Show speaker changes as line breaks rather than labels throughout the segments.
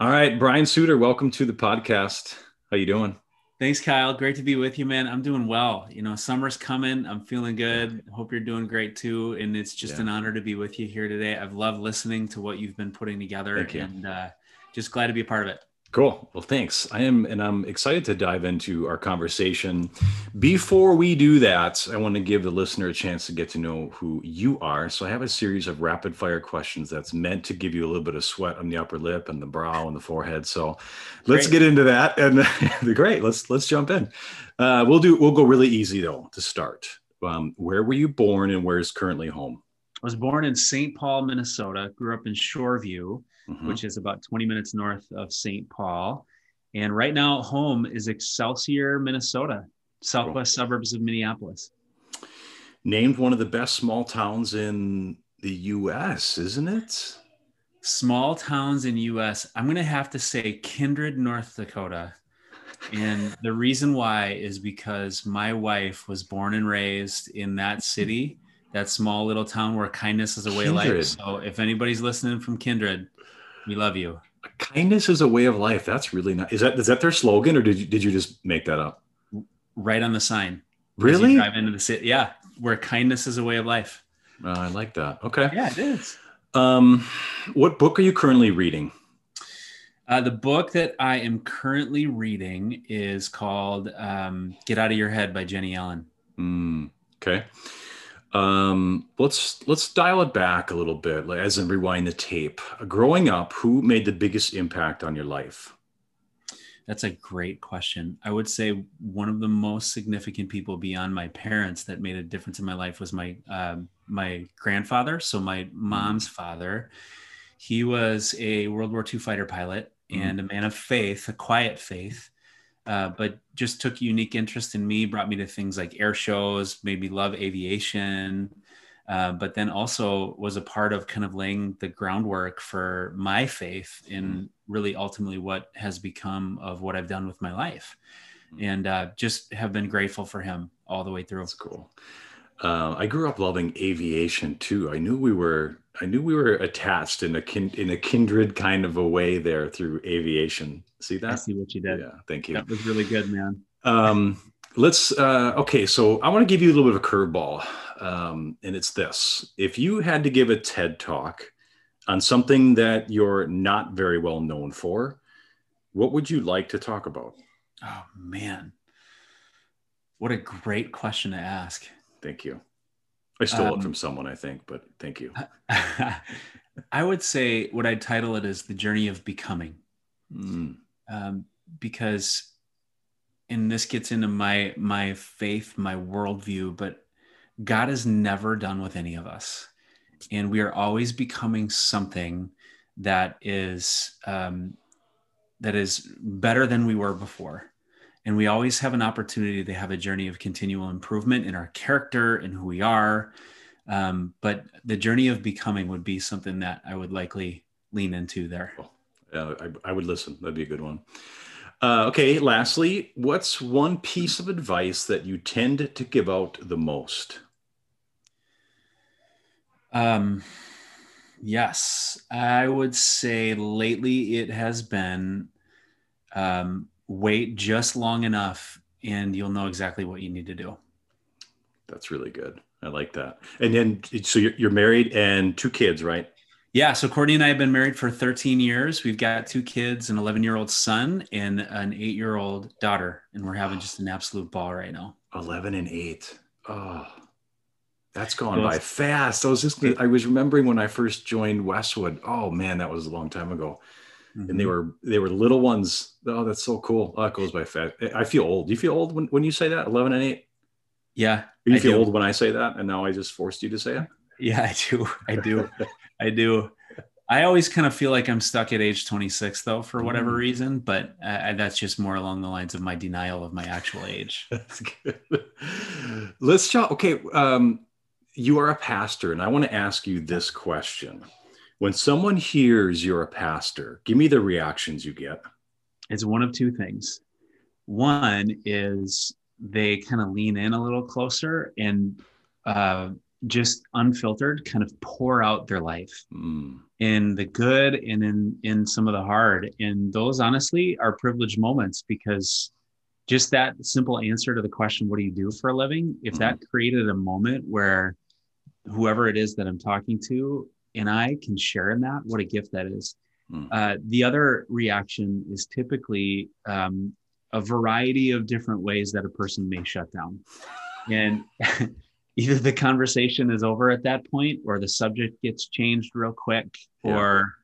All right, Brian Suter, welcome to the podcast. How you doing?
Thanks, Kyle. Great to be with you, man. I'm doing well. Summer's coming. I'm feeling
Yeah,
good. Hope you're doing great too. And it's just
yeah.
an honor to be with you here today. I've loved listening to what you've been putting together
Thank you.
and just glad to be a part of it.
Cool. Well, thanks. I'm excited to dive into our conversation. Before we do that, I want to give the listener a chance to get to know who you are. So I have a series of rapid fire questions that's meant to give you a little bit of sweat on the upper lip and the brow and the forehead. So let's
Great.
get into that. And great. Let's jump in. We'll go really easy though to start. Where were you born and where's currently home?
I was born in St. Paul, Minnesota, grew up in Shoreview,
Hmm.
which is about 20 minutes north of St. Paul. And right now, home is Excelsior, Minnesota,
Cool.
southwest suburbs of Minneapolis.
Named one of the best small towns in the US, isn't it?
Small towns in US, I'm going to have to say Kindred, North Dakota. And the reason why is because my wife was born and raised in that city, that small little town where kindness is a way of life.
Kindred.
So if anybody's listening from Kindred, we love you.
Kindness is a way of life. That's really nice. Is that their slogan, or did you just make that up?
Right on the sign as you
Really?
drive into the city. Yeah, where kindness is a way of life.
I like that. Okay.
Yeah, it is.
Um, what book are you currently reading?
The book that I am currently reading is called Get Out of Your Head by Jenny Allen.
Okay. Let's dial it back a little bit, like, as in rewind the tape. Growing up, who made the biggest impact on your life?
That's a great question. I would say one of the most significant people beyond my parents that made a difference in my life was my grandfather. So my
Mm,
mom's father. He was a World War II fighter pilot
mm,
and a man of faith, a quiet faith, but just took unique interest in me, brought me to things like air shows, made me love aviation, but then also was a part of kind of laying the groundwork for my faith
mm,
in really ultimately what has become of what I've done with my life.
mm.
And just have been grateful for him all the way through.
That's cool. I grew up loving aviation too. I knew we were attached in a kindred kind of a way there through aviation. See
I
that?
see what you did.
Yeah, thank you.
That was really good, man.
Let's okay, so I want to give you a little bit of a curveball. And it's this. If you had to give a TED talk on something that you're not very well known for, what would you like to talk about?
Oh, man. What a great question to ask.
Thank you. I stole it from
Um,
someone, I think, but thank you.
I would say what I'd title it is The Journey of Becoming.
Mm,
Um, because, and this gets into my faith, my worldview, but God is never done with any of us. And we are always becoming something that is better than we were before. And we always have an opportunity to have a journey of continual improvement in our character and who we are. But the journey of becoming would be something that I would likely lean into there.
cool. I would listen. That'd be a good one. Okay, lastly, what's one piece of advice that you tend to give out the most?
Um, yes, I would say lately it has been wait just long enough and you'll know exactly what you need to do.
That's really good. I like that. And then, so you're married and two kids, right?
Yeah, so Courtney and I have been married for 13 years. We've got two kids, an 11-year-old son and an 8-year-old daughter, and we're having just an absolute ball right now.
11 and 8. Oh, that's gone by
So
fast.
it,
I was remembering when I first joined Westwood. Oh man, that was a long time ago. And they
mhm.
were they were little ones. Oh, that's so cool. Oh, it goes by fast. I feel old. Do you feel old when you say that? 11 and 8?
Yeah,
Or you
I
feel
do.
old when I say that? And now I just forced you to say
Yeah, I do. I do.
it?
I do. I always kind of feel like I'm stuck at age 26 though, for whatever
Mm,
reason, but that's just more along the lines of my denial of my actual age.
that's good. Let's talk. Okay. You are a pastor, and I want to ask you this question. When someone hears you're a pastor, give me the reactions you get.
It's one of two things. One is they kind of lean in a little closer and just unfiltered kind of pour out their life
Mm,
in the good and in some of the hard. And those honestly are privileged moments, because just that simple answer to the question, what do you do for a living? If
mm,
that created a moment where whoever it is that I'm talking to and I can share in that, what a gift that is.
mm.
The other reaction is typically a variety of different ways that a person may shut down. And either the conversation is over at that point, or the subject gets changed real quick,
Yeah.
or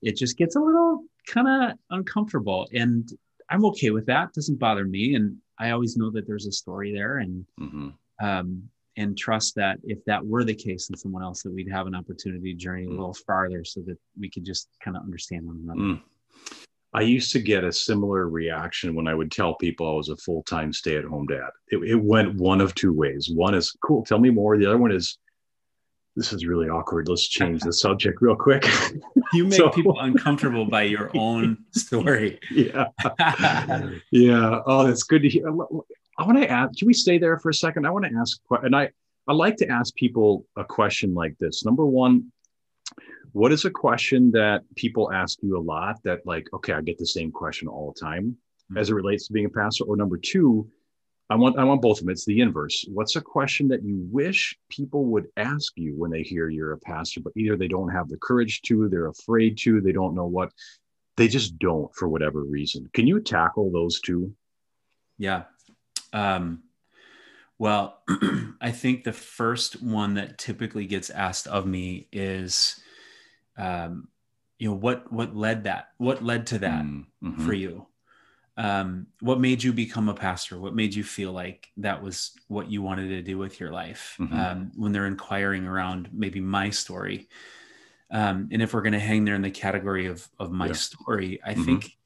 it just gets a little kind of uncomfortable. And I'm okay with that. It doesn't bother me. And I always know that there's a story there,
Hmm.
um, and trust that if that were the case in someone else, that we'd have an opportunity to journey a
Mm,
little farther so that we could just kind of understand one another.
mm. I used to get a similar reaction when I would tell people I was a full-time stay-at-home dad. It went one of two ways. One is, cool, tell me more. The other one is, this is really awkward. Let's change the subject real quick.
You make
So,
people uncomfortable by your own story.
yeah. Yeah. Oh, that's good to hear. I want to ask, can we stay there for a second? I want to ask, and I like to ask people a question like this. Number one, what is a question that people ask you a lot that, like, okay, I get the same question all the time as it relates to being a pastor? Or number two, I want both of them. It's the inverse. What's a question that you wish people would ask you when they hear you're a pastor, but either they don't have the courage to, they're afraid to, they don't know what, they just don't for whatever reason. Can you tackle those two?
Yeah. Um, well, I think the first one that typically gets asked of me is, um, what led to that
Mm-hmm.
for you? What made you become a pastor? What made you feel like that was what you wanted to do with your life?
Mm-hmm.
When they're inquiring around maybe my story. And if we're going to hang there in the category of my
Yeah.
story, I
Mm-hmm.
think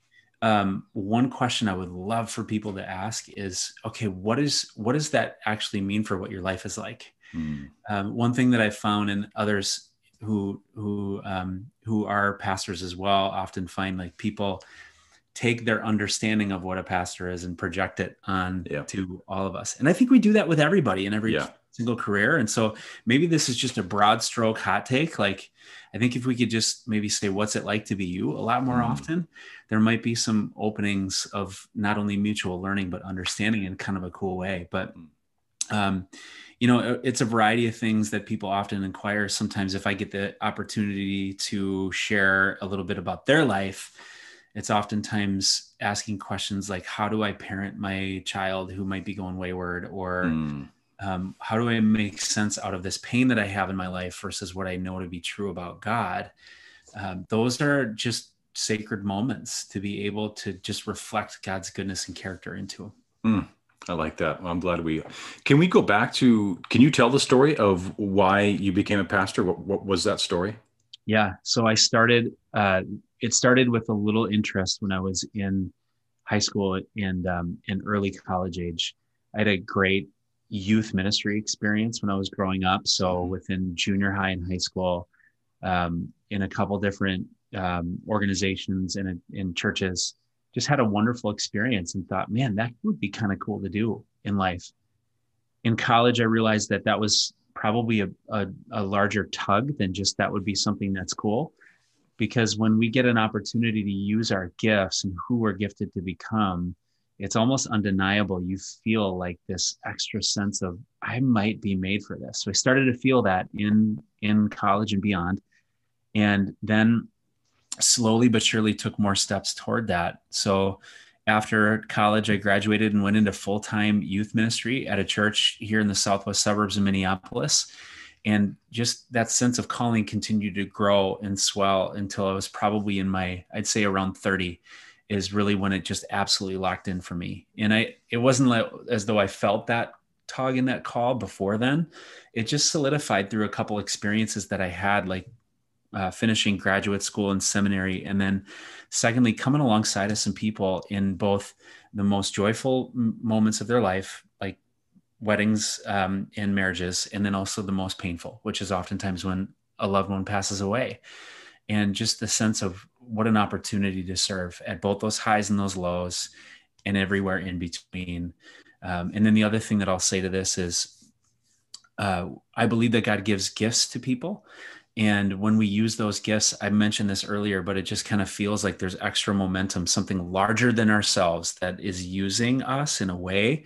one question I would love for people to ask is, okay, what does that actually mean for what your life is like?
Mm.
One thing that I found in others who are pastors as well often find, like, people take their understanding of what a pastor is and project it on
Yeah.
to all of us. And I think we do that with everybody in every
Yeah.
single career. And so maybe this is just a broad stroke hot take. Like, I think if we could just maybe say, what's it like to be you, a lot more
Mm.
often, there might be some openings of not only mutual learning, but understanding in kind of a cool way. But, um, it's a variety of things that people often inquire. Sometimes if I get the opportunity to share a little bit about their life, it's oftentimes asking questions like, how do I parent my child who might be going wayward? Or
Mm.
how do I make sense out of this pain that I have in my life versus what I know to be true about God? Those are just sacred moments to be able to just reflect God's goodness and character into.
Mm. I like that. Well, I'm glad can we go back to, can you tell the story of why you became a pastor? What was that story?
Yeah. So it started with a little interest when I was in high school and in early college age. I had a great youth ministry experience when I was growing up. So
Mm-hmm.
within junior high and high school, in a couple different organizations and in churches, just had a wonderful experience and thought, man, that would be kind of cool to do in life. In college, I realized that that was probably a larger tug than just that would be something that's cool. Because when we get an opportunity to use our gifts and who we're gifted to become, it's almost undeniable. You feel like this extra sense of, I might be made for this. So I started to feel that in college and beyond. And then slowly but surely took more steps toward that. So after college, I graduated and went into full-time youth ministry at a church here in the southwest suburbs of Minneapolis. And just that sense of calling continued to grow and swell until I was probably in my, I'd say around 30 is really when it just absolutely locked in for me. And it wasn't like, as though I felt that tug in that call before then. It just solidified through a couple experiences that I had, like finishing graduate school and seminary. And then secondly, coming alongside of some people in both the most joyful moments of their life, like weddings and marriages, and then also the most painful, which is oftentimes when a loved one passes away. And just the sense of what an opportunity to serve at both those highs and those lows and everywhere in between. And then the other thing that I'll say to this is, I believe that God gives gifts to people. And when we use those gifts, I mentioned this earlier, but it just kind of feels like there's extra momentum, something larger than ourselves that is using us in a way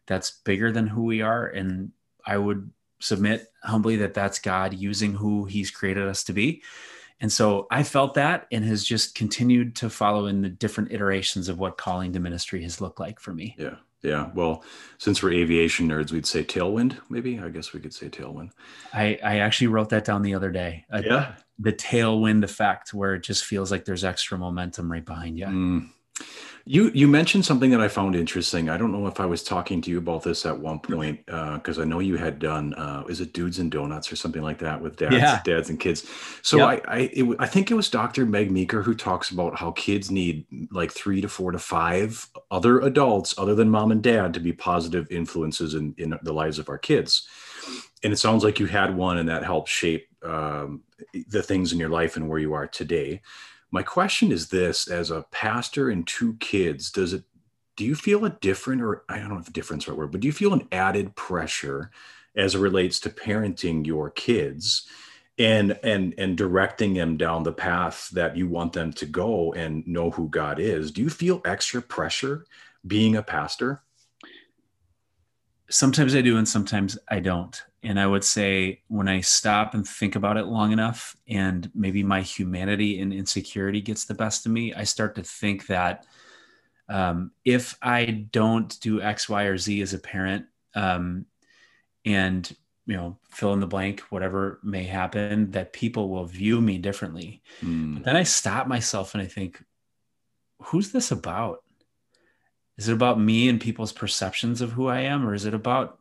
that's bigger than who we are. And I would submit humbly that that's God using who he's created us to be. And so I felt that and has just continued to follow in the different iterations of what calling to ministry has looked like for me.
Yeah. Yeah. Well, since we're aviation nerds, we'd say tailwind, maybe. I guess we could say tailwind.
I actually wrote that down the other day.
Yeah.
The tailwind effect, where it just feels like there's extra momentum right behind you.
Mm. You mentioned something that I found interesting. I don't know if I was talking to you about this at one point, because I know you had done, is it Dudes and Donuts or something like that with
Yeah.
dads and kids. So
Yep.
I think it was Dr. Meg Meeker who talks about how kids need like 3 to 4 to 5 other adults other than mom and dad to be positive influences in the lives of our kids. And it sounds like you had one, and that helped shape the things in your life and where you are today. My question is this: as a pastor and 2 kids, do you feel a different, or I don't know if difference is the right word, but do you feel an added pressure as it relates to parenting your kids and directing them down the path that you want them to go and know who God is? Do you feel extra pressure being a pastor?
Sometimes I do, and sometimes I don't. And I would say when I stop and think about it long enough, and maybe my humanity and insecurity gets the best of me, I start to think that if I don't do X, Y, or Z as a parent, um, and fill in the blank, whatever may happen, that people will view me differently. But
Hmm.
then I stop myself and I think, who's this about? Is it about me and people's perceptions of who I am, or is it about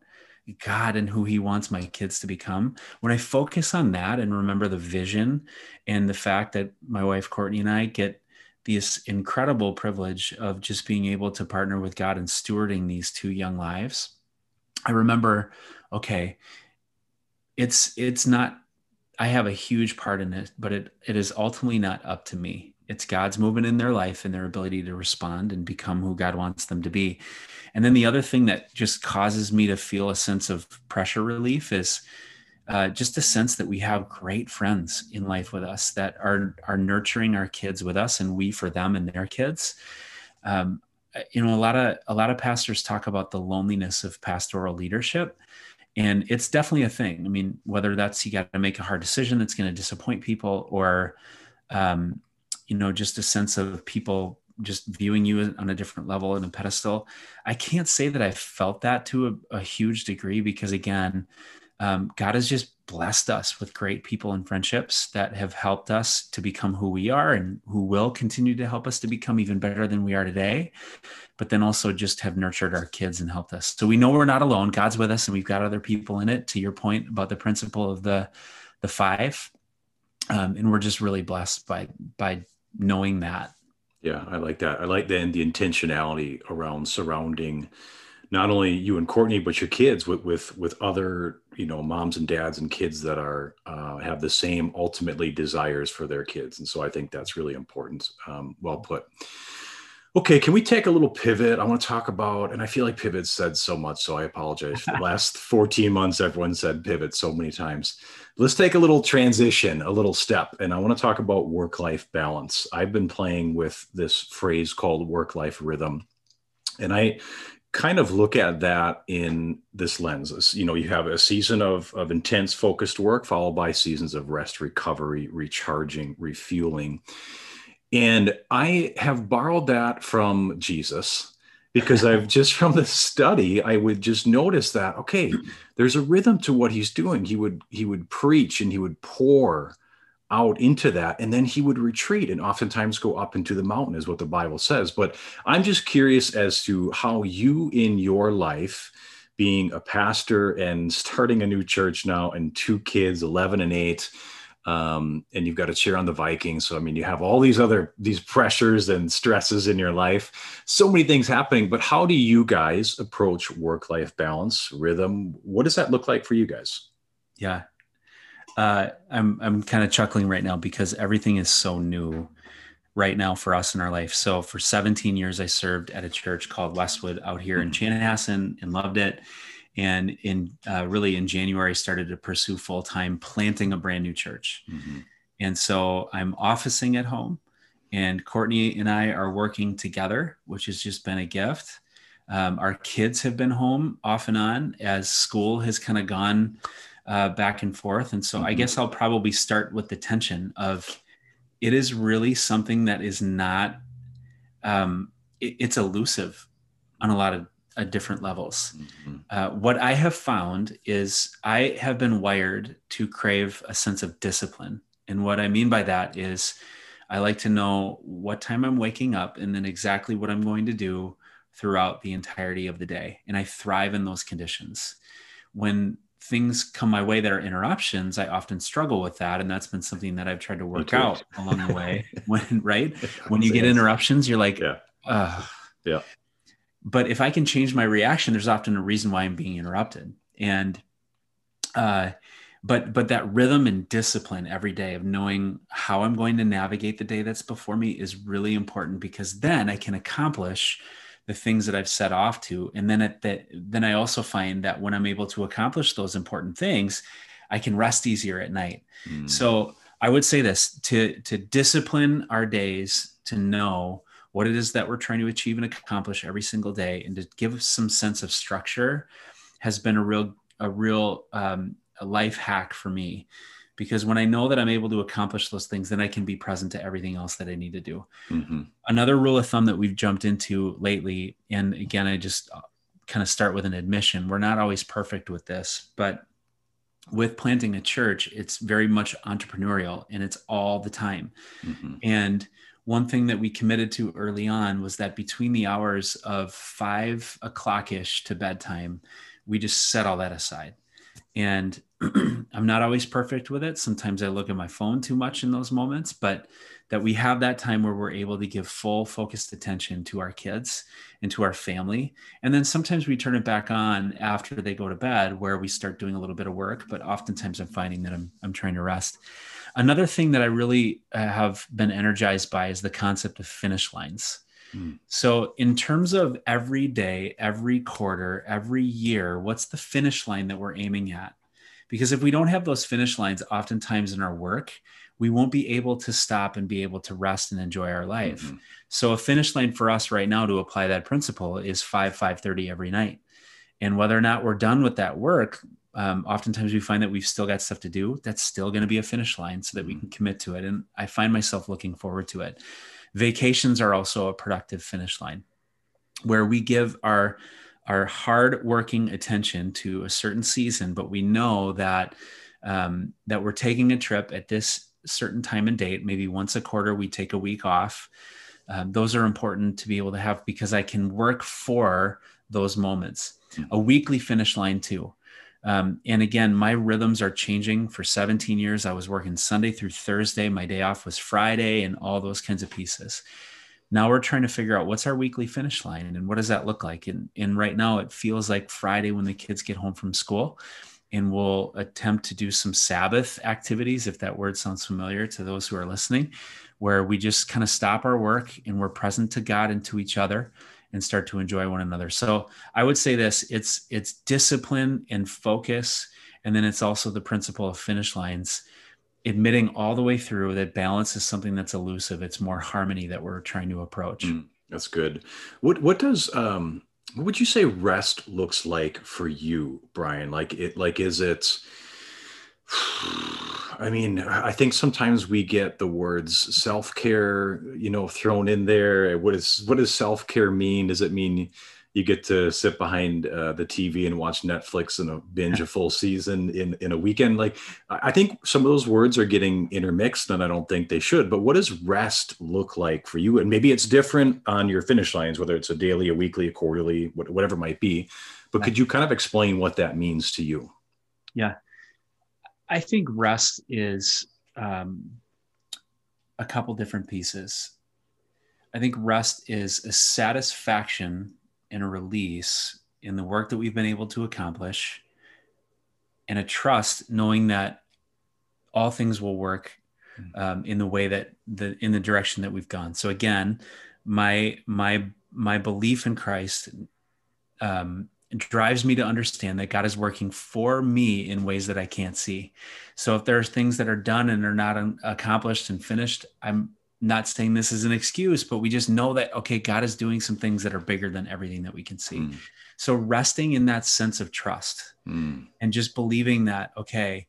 God and who he wants my kids to become? When I focus on that and remember the vision and the fact that my wife Courtney and I get this incredible privilege of just being able to partner with God and stewarding these 2 young lives, I remember, okay, it's not, I have a huge part in it, but it is ultimately not up to me. It's God's movement in their life and their ability to respond and become who God wants them to be. And then the other thing that just causes me to feel a sense of pressure relief is just a sense that we have great friends in life with us that are nurturing our kids with us, and we for them and their kids. Um, a lot of pastors talk about the loneliness of pastoral leadership, and it's definitely a thing. I mean, whether that's you got to make a hard decision that's going to disappoint people, or um, just a sense of people just viewing you on a different level in a pedestal. I can't say that I felt that to a huge degree, because again, God has just blessed us with great people and friendships that have helped us to become who we are, and who will continue to help us to become even better than we are today, but then also just have nurtured our kids and helped us. So we know we're not alone. God's with us, and we've got other people in it, to your point about the principle of the five. And we're just really blessed by knowing that.
Yeah, I like that. I like the intentionality around surrounding not only you and Courtney, but your kids with other, moms and dads and kids that are have the same ultimately desires for their kids. And so I think that's really important. Well put. Okay, can we take a little pivot? I want to talk about, and I feel like pivot said so much, so I apologize. For the last 14 months, everyone said pivot so many times. Let's take a little transition, a little step, and I want to talk about work-life balance. I've been playing with this phrase called work-life rhythm, and I kind of look at that in this lens. You have a season of intense focused work followed by seasons of rest, recovery, recharging, refueling. And I have borrowed that from Jesus, because I've just from the study, I would just notice that, okay, there's a rhythm to what he's doing. He would preach and he would pour out into that, and then he would retreat and oftentimes go up into the mountain, is what the Bible says. But I'm just curious as to how you in your life, being a pastor and starting a new church now, and 2 kids, 11 and 8, and you've got to cheer on the Vikings. So, I mean, you have all these pressures and stresses in your life, so many things happening, but how do you guys approach work-life balance, rhythm? What does that look like for you guys?
Yeah. I'm kind of chuckling right now because everything is so new right now for us in our life. So for 17 years, I served at a church called Westwood out here in
Mhm.
Chanhassen and loved it. and in really in January started to pursue full-time planting a brand new church.
Mm-hmm.
And so I'm officing at home, and Courtney and I are working together, which has just been a gift. Our kids have been home off and on as school has kind of gone back and forth. And so I
Mm-hmm.
guess I'll probably start with the tension of it is really something that is not, it's elusive on a lot of different levels.
Mm-hmm.
What I have found is I have been wired to crave a sense of discipline. And what I mean by that is I like to know what time I'm waking up and then exactly what I'm going to do throughout the entirety of the day. And I thrive in those conditions. When things come my way that are interruptions, I often struggle with that. And that's been something that I've tried to
Me
work
too.
out along the way. Right? When you get
Yes.
interruptions, you're like,
Yeah.
ugh.
Yeah.
But if I can change my reaction, there's often a reason why I'm being interrupted. And uh, but that rhythm and discipline every day of knowing how I'm going to navigate the day that's before me is really important, because then I can accomplish the things that I've set off to. And then I also find that when I'm able to accomplish those important things, I can rest easier at night.
Mm.
So I would say this: to discipline our days, to know what it is that we're trying to achieve and accomplish every single day, and to give some sense of structure has been a real a life hack for me, because when I know that I'm able to accomplish those things, then I can be present to everything else that I need to do.
Mm-hmm.
Another rule of thumb that we've jumped into lately, and again, I just kind of start with an admission. We're not always perfect with this, but with planting a church, it's very much entrepreneurial and it's all the time.
Mm-hmm.
And one thing that we committed to early on was that between the hours of 5 o'clock ish to bedtime, we just set all that aside. And I'm not always perfect with it. Sometimes I look at my phone too much in those moments, but that we have that time where we're able to give full focused attention to our kids and to our family. And then sometimes we turn it back on after they go to bed, where we start doing a little bit of work, but oftentimes I'm finding that I'm trying to rest. Another thing that I really have been energized by is the concept of finish lines.
Mm.
So, in terms of every day, every quarter, every year, what's the finish line that we're aiming at? Because if we don't have those finish lines, oftentimes in our work, we won't be able to stop and be able to rest and enjoy our life.
Mm-hmm.
So, a finish line for us right now to apply that principle is 5:30 every night. And whether or not we're done with that work, oftentimes we find that we've still got stuff to do. That's still going to be a finish line so that we can commit to it. And I find myself looking forward to it. Vacations are also a productive finish line, where we give our hard working attention to a certain season, but we know that that we're taking a trip at this certain time and date. Maybe once a quarter we take a week off. Those are important to be able to have, because I can work for those moments. A weekly finish line too. And again, my rhythms are changing. For 17 years, I was working Sunday through Thursday. My day off was Friday, and all those kinds of pieces. Now we're trying to figure out what's our weekly finish line and what does that look like. And right now it feels like Friday when the kids get home from school, and we'll attempt to do some Sabbath activities, if that word sounds familiar to those who are listening, where we just kind of stop our work and we're present to God and to each other and start to enjoy one another. So I would say this: it's discipline and focus. And then it's also the principle of finish lines, admitting all the way through that balance is something that's elusive. It's more harmony that we're trying to approach.
That's good. What would you say rest looks like for you, Brian? Is it, I mean, I think sometimes we get the words self-care, thrown in there. What does self-care mean? Does it mean you get to sit behind the TV and watch Netflix and binge a full season in a weekend? Like, I think some of those words are getting intermixed, and I don't think they should. But what does rest look like for you? And maybe it's different on your finish lines, whether it's a daily, a weekly, a quarterly, whatever it might be. But could you kind of explain what that means to you?
Yeah. I think rest is a couple different pieces. I think rest is a satisfaction and a release in the work that we've been able to accomplish, and a trust knowing that all things will work in the way that in the direction that we've gone. So again, my belief in Christ it drives me to understand that God is working for me in ways that I can't see. So if there's things that are done and are not accomplished and finished, I'm not saying this is an excuse, but we just know that, okay, God is doing some things that are bigger than everything that we can see.
Mm.
So resting in that sense of trust and just believing that, okay,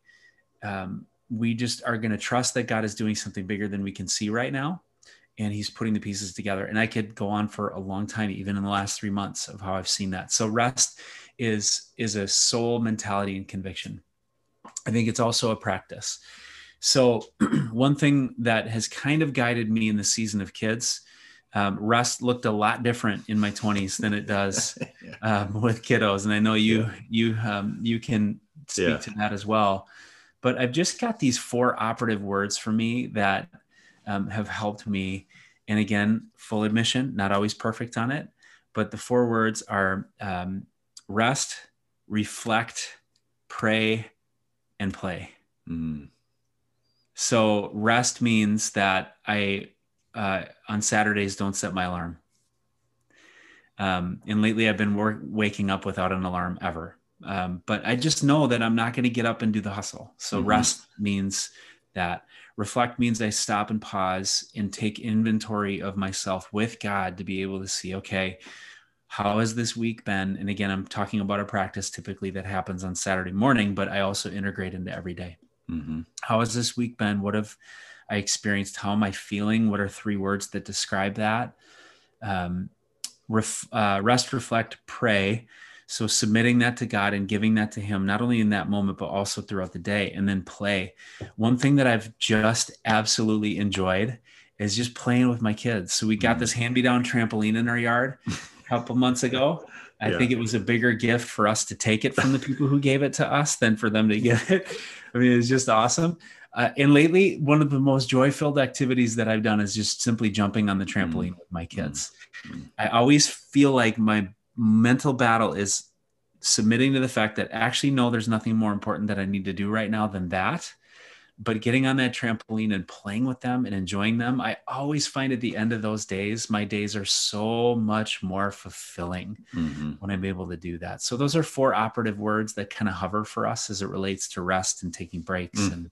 we just are going to trust that God is doing something bigger than we can see right now. And he's putting the pieces together. And I could go on for a long time, even in the last 3 months, of how I've seen that. So rest is a soul mentality and conviction. I think it's also a practice. So one thing that has kind of guided me in the season of kids, rest looked a lot different in my 20s than it does with kiddos. And I know you can speak to that as well. But I've just got these 4 operative words for me that have helped me. And again, full admission, not always perfect on it, but the 4 words are rest, reflect, pray, and play. Mm. So rest means that I, on Saturdays, don't set my alarm. And lately I've been waking up without an alarm ever. But I just know that I'm not going to get up and do the hustle. So rest means that. Reflect means I stop and pause and take inventory of myself with God to be able to see, okay, how has this week been? And again, I'm talking about a practice typically that happens on Saturday morning, but I also integrate into every day. How has this week been? What have I experienced? How am I feeling? What are 3 words that describe that? Rest, reflect, pray. So submitting that to God and giving that to him, not only in that moment, but also throughout the day. And then play. One thing that I've just absolutely enjoyed is just playing with my kids. So we got this hand-me-down trampoline in our yard a couple months ago. I think it was a bigger gift for us to take it from the people who gave it to us than for them to give it. I mean, it's just awesome. And lately, one of the most joy-filled activities that I've done is just simply jumping on the trampoline with my kids. I always feel like my mental battle is submitting to the fact that actually, no, there's nothing more important that I need to do right now than that. But getting on that trampoline and playing with them and enjoying them, I always find at the end of those days, my days are so much more fulfilling when I'm able to do that. So those are 4 operative words that kind of hover for us as it relates to rest and taking breaks and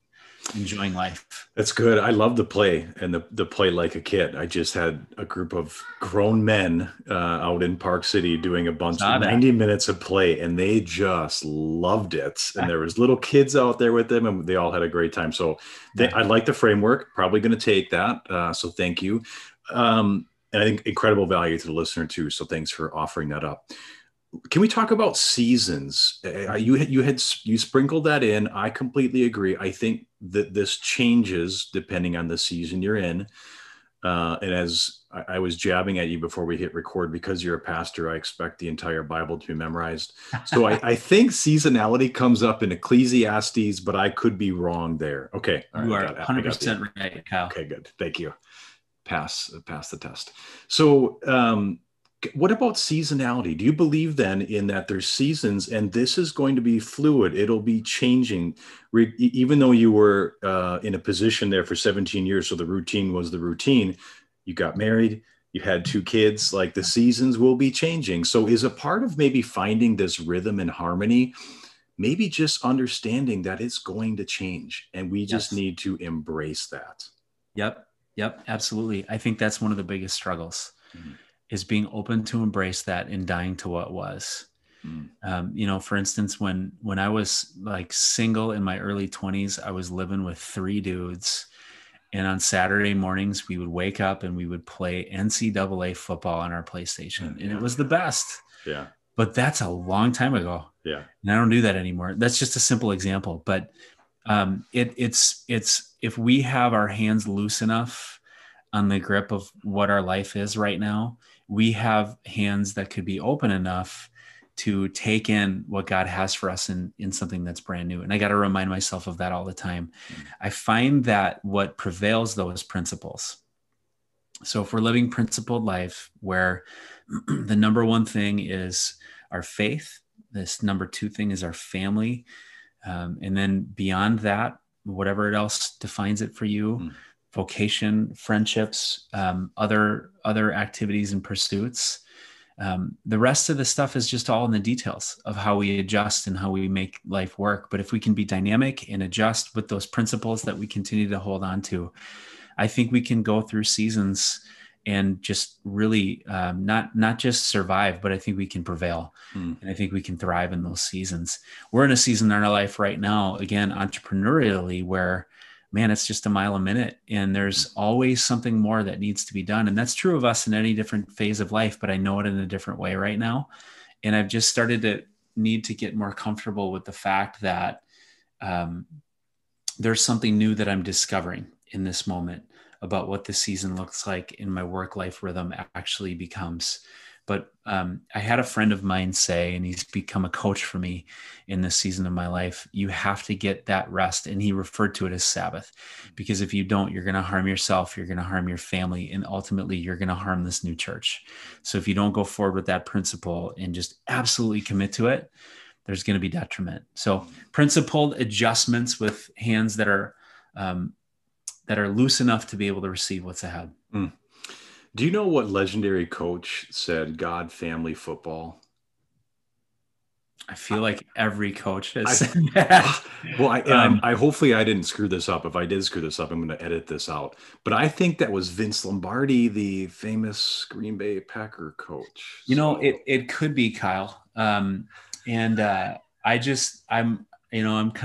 enjoying life.
That's good. I love the play and the play like a kid. I just had a group of grown men out in Park City doing a bunch of 90 minutes of play, and they just loved it. And there was little kids out there with them, and they all had a great time. So I like the framework. Probably going to take that. So thank you. And I think incredible value to the listener too. So thanks for offering that up. Can we talk about seasons? You sprinkled that in. I completely agree. I think that this changes depending on the season you're in. And as I was jabbing at you before we hit record, because you're a pastor, I expect the entire Bible to be memorized. So I think seasonality comes up in Ecclesiastes, but I could be wrong there. Okay.
You are 100% right, Kyle.
Okay, good. Thank you. Pass the test. So, what about seasonality? Do you believe then in that there's seasons and this is going to be fluid? It'll be changing, even though you were in a position there for 17 years. So the routine was the routine. You got married, you had 2 kids, like the seasons will be changing. So is a part of maybe finding this rhythm and harmony, maybe just understanding that it's going to change and we just need to embrace that.
Yep. Absolutely. I think that's one of the biggest struggles. Is being open to embrace that and dying to what was. For instance, when I was like single in my early 20s, I was living with 3 dudes. And on Saturday mornings, we would wake up and we would play NCAA football on our PlayStation. And it was the best.
Yeah.
But that's a long time ago.
Yeah.
And I don't do that anymore. That's just a simple example. But it's if we have our hands loose enough on the grip of what our life is right now, we have hands that could be open enough to take in what God has for us in something that's brand new. And I got to remind myself of that all the time. I find that what prevails though is principles. So if we're living principled life where the number 1 thing is our faith, this number 2 thing is our family. And then beyond that, whatever else defines it for you, vocation, friendships, other activities and pursuits. The rest of the stuff is just all in the details of how we adjust and how we make life work. But if we can be dynamic and adjust with those principles that we continue to hold on to, I think we can go through seasons and just really not just survive, but I think we can prevail. And I think we can thrive in those seasons. We're in a season in our life right now, again, entrepreneurially, where, man, it's just a mile a minute. And there's always something more that needs to be done. And that's true of us in any different phase of life, but I know it in a different way right now. And I've just started to need to get more comfortable with the fact that there's something new that I'm discovering in this moment about what the season looks like in my work-life rhythm actually becomes. But I had a friend of mine say, and he's become a coach for me in this season of my life, you have to get that rest. And he referred to it as Sabbath, because if you don't, you're going to harm yourself, you're going to harm your family, and ultimately you're going to harm this new church. So if you don't go forward with that principle and just absolutely commit to it, there's going to be detriment. So principled adjustments with hands that are loose enough to be able to receive what's ahead.
Do you know what legendary coach said, God, family, football?
I feel like every coach has said that.
Well, I hopefully I didn't screw this up. If I did screw this up, I'm going to edit this out. But I think that was Vince Lombardi, the famous Green Bay Packer coach.
It could be, Kyle. I'm kind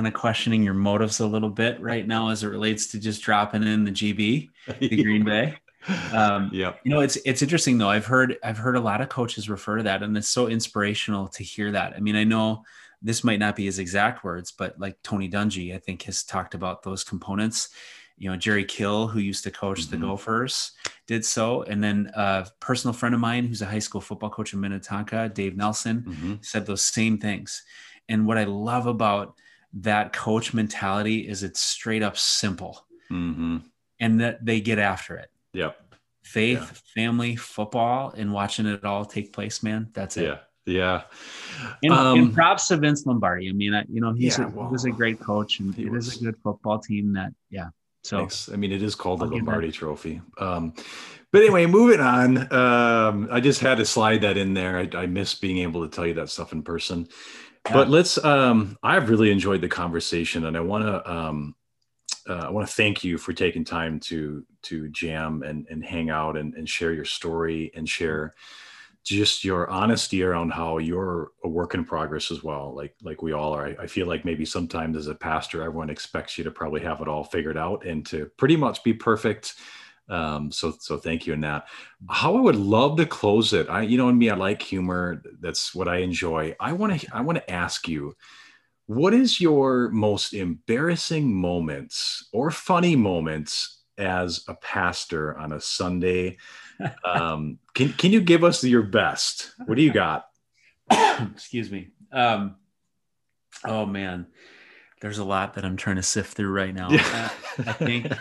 of questioning your motives a little bit right now as it relates to just dropping in the GB, the Green Bay. It's interesting though. I've heard a lot of coaches refer to that, and it's so inspirational to hear that. I mean, I know this might not be his exact words, but like Tony Dungy, I think, has talked about those components. Jerry Kill, who used to coach the Gophers, did so. And then a personal friend of mine who's a high school football coach in Minnetonka, Dave Nelson, said those same things. And what I love about that coach mentality is it's straight up simple, and that they get after it.
Yep.
Faith, family, football, and watching it all take place, man. That's it.
Yeah.
And props to Vince Lombardi. I mean, he was a great coach, and it is a good football team that, So,
thanks. I mean, it is called the Lombardi Trophy. But anyway, moving on. I just had to slide that in there. I miss being able to tell you that stuff in person. Yeah. But let's. I've really enjoyed the conversation, and I want to thank you for taking time to jam and hang out and share your story and share just your honesty around how you're a work in progress as well. Like we all are. I feel like maybe sometimes as a pastor, everyone expects you to probably have it all figured out and to pretty much be perfect. So thank you in that. How I would love to close it. In me, I like humor. That's what I enjoy. I want to ask you, what is your most embarrassing moments or funny moments as a pastor on a Sunday? Can you give us your best? What do you got?
Excuse me. Oh man, there's a lot that I'm trying to sift through right now. I think,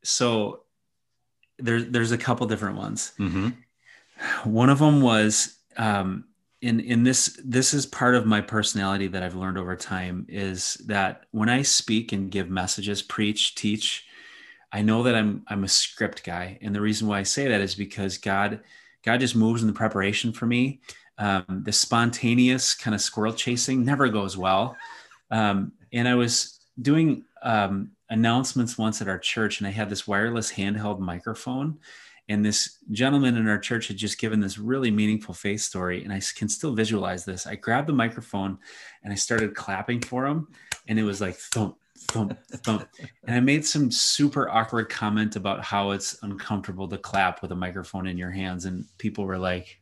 so there's a couple different ones. One of them was, in this is part of my personality that I've learned over time, is that when I speak and give messages, preach, teach, I know that I'm a script guy. And the reason why I say that is because God just moves in the preparation for me. The spontaneous kind of squirrel chasing never goes well. And I was doing announcements once at our church, and I had this wireless handheld microphone. And this gentleman in our church had just given this really meaningful faith story. And I can still visualize this. I grabbed the microphone and I started clapping for him. And it was like thump, thump, thump. And I made some super awkward comment about how it's uncomfortable to clap with a microphone in your hands. And people were like,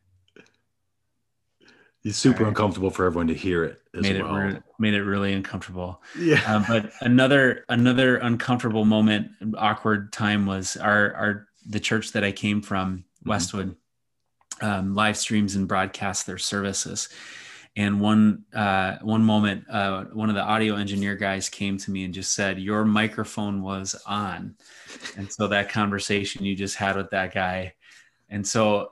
it's super uncomfortable for everyone to hear it as well.
Made it really uncomfortable.
Yeah.
But another uncomfortable moment, awkward time, was the church that I came from, Westwood, live streams and broadcasts their services. And one moment, one of the audio engineer guys came to me and just said, "Your microphone was on." And so that conversation you just had with that guy. And so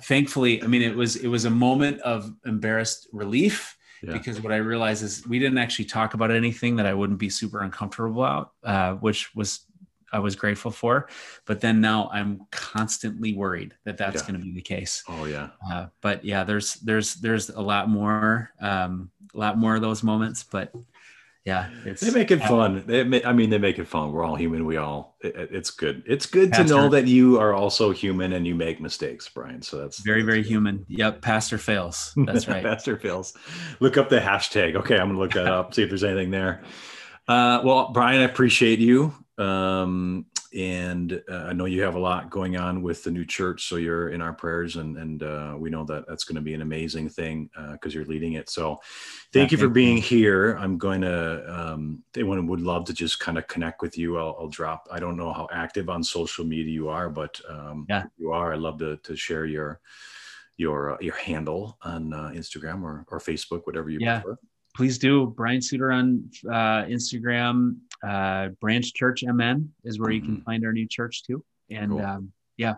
thankfully, I mean, it was a moment of embarrassed relief, because what I realized is we didn't actually talk about anything that I wouldn't be super uncomfortable about, which was I was grateful for, but then now I'm constantly worried that that's
Yeah.
going to be the case.
Oh yeah.
But yeah, there's a lot more of those moments, but yeah,
They
it's
make it fun. I mean, they make it fun. We're all human. It's good. It's good to know
Pastor,
that you are also human and you make mistakes, Brian. So
very,
that's
very
good.
human. Yep. Pastor fails. That's right.
Faster fails. Look up the hashtag. Okay, I'm gonna look that up. See if there's anything there. Well, Brian, I appreciate you. And I know you have a lot going on with the new church, so you're in our prayers, and we know that that's going to be an amazing thing because you're leading it. So,
Yeah.
thank you for
Thank
being
you.
here. I'm going to. Anyone would love to just kind of connect with you. I'll drop. I don't know how active on social media you are, but
Yeah.
if you are, I'd love to share your handle on Instagram or Facebook, whatever you
Yeah.
prefer.
Please do. Brian Suter on Instagram. Branch Church MN is where you can
Hmm.
find our new church too. And
Cool.
yeah,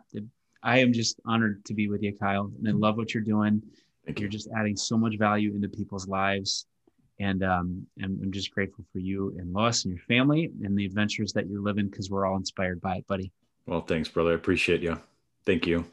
I am just honored to be with you, Kyle. And I love what you're doing.
Thank
You're
you.
just adding so much value into people's lives. And I'm just grateful for you and Lois and your family and the adventures that you're living because we're all inspired by it, buddy.
Well, thanks, brother. I appreciate you. Thank you.